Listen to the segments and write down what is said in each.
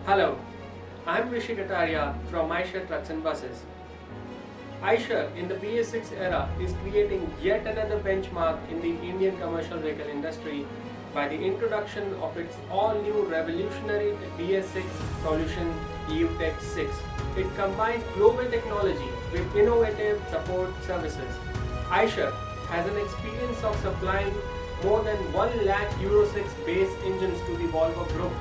Hello, I'm Rishi Kataria from Eicher Trucks and Buses. Eicher in the BS6 era is creating yet another benchmark in the Indian commercial vehicle industry by the introduction of its all-new revolutionary BS6 solution EUTech 6. It combines global technology with innovative support services. Eicher has an experience of supplying more than 1 lakh Euro 6 base engines to the Volvo Group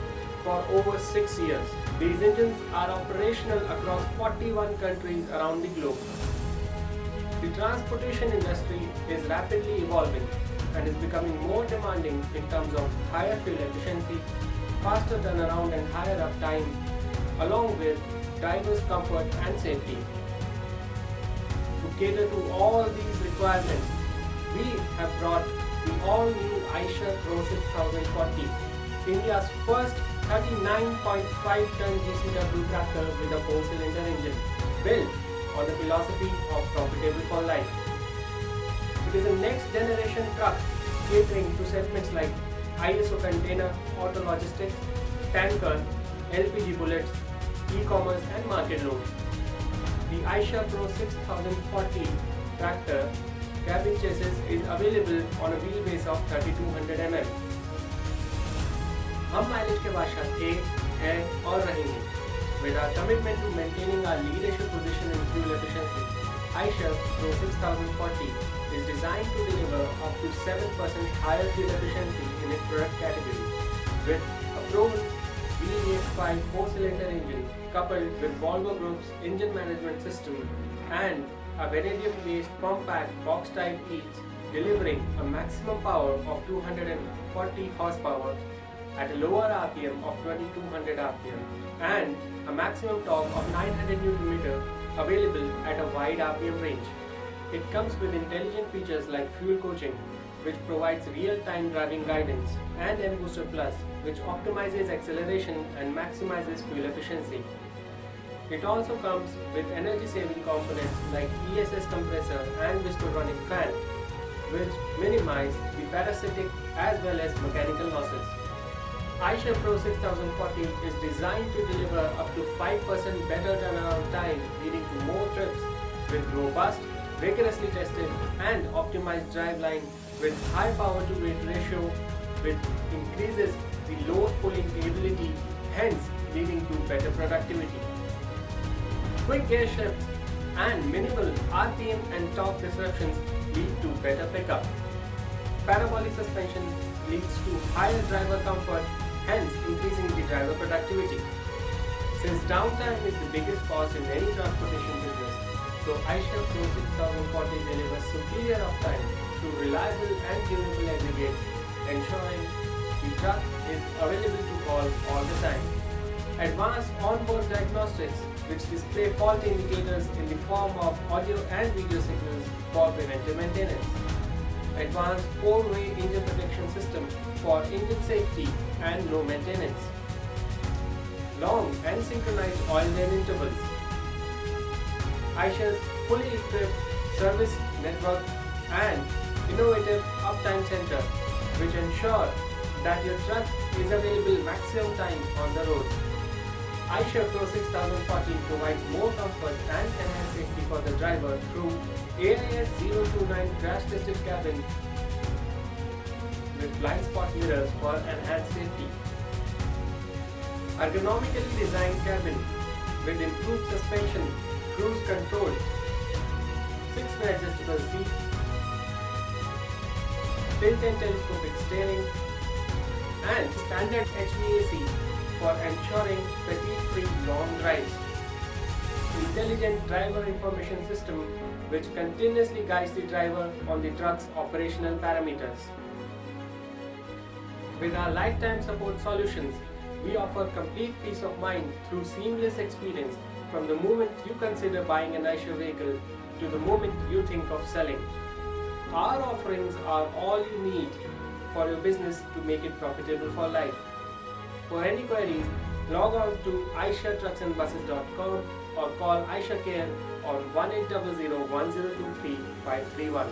for over 6 years. These engines are operational across 41 countries around the globe. The transportation industry is rapidly evolving and is becoming more demanding in terms of higher fuel efficiency, faster turnaround and higher uptime, along with drivers' comfort and safety. To cater to all these requirements, we have brought the all-new Eicher Pro 6040, India's first 39.5-ton GCW tractor with a 4-cylinder engine, built on the philosophy of profitable for life. It is a next-generation truck catering to segments like ISO container, auto logistics, tanker, LPG bullets, e-commerce and market loads. The Eicher Pro 6040 tractor cabin chassis is available on a wheelbase of 3200 mm. हम mileage के बादशाह थे, हैं और रहेंगे. With our commitment to maintaining our leadership position in fuel efficiency, Eicher Pro 6040 is designed to deliver up to 7% higher fuel efficiency in its product category, with a proven V85 4-cylinder engine coupled with Volvo Group's engine management system and a vanadium-based compact box-type each, delivering a maximum power of 240 horsepower at a lower RPM of 2200 RPM and a maximum torque of 900 Nm available at a wide RPM range. It comes with intelligent features like fuel coaching, which provides real-time driving guidance, and M-Booster Plus, which optimizes acceleration and maximizes fuel efficiency. It also comes with energy-saving components like ESS compressor and Vistotronic fan, which minimize the parasitic as well as mechanical losses. Eicher Pro 6040 is designed to deliver up to 5% better turnaround time, leading to more trips with robust, rigorously tested and optimized driveline with high power to weight ratio, which increases the load pulling ability, hence leading to better productivity. Quick gear shifts and minimal RPM and torque disruptions lead to better pickup. Parabolic suspension leads to higher driver comfort, hence increasing the driver productivity. Since downtime is the biggest cost in any transportation business, so Eicher Pro 6040 delivers superior uptime through reliable and durable aggregates, ensuring the truck is available to call all the time. Advanced onboard diagnostics, which display fault indicators in the form of audio and video signals for preventive maintenance. Advanced 4-way engine protection system for engine safety and low maintenance. Long and synchronized oil drain intervals. Eicher's fully equipped service network and innovative uptime center, which ensure that your truck is available maximum time on the road. Eicher Pro 6040 provides more comfort and enhanced safety for the driver through AIS 029 crash tested cabin with blind spot mirrors for enhanced safety. Ergonomically designed cabin with improved suspension, cruise control, 6-way adjustable seat, tilt and telescopic steering, and standard HVAC for ensuring fatigue-free long drives. Intelligent driver information system which continuously guides the driver on the truck's operational parameters. With our lifetime support solutions, we offer complete peace of mind through seamless experience from the moment you consider buying an Eicher vehicle to the moment you think of selling. Our offerings are all you need for your business to make it profitable for life. For any queries, log on to eichertrucksandbuses.com or call Eicher Care on 1800 1023 531.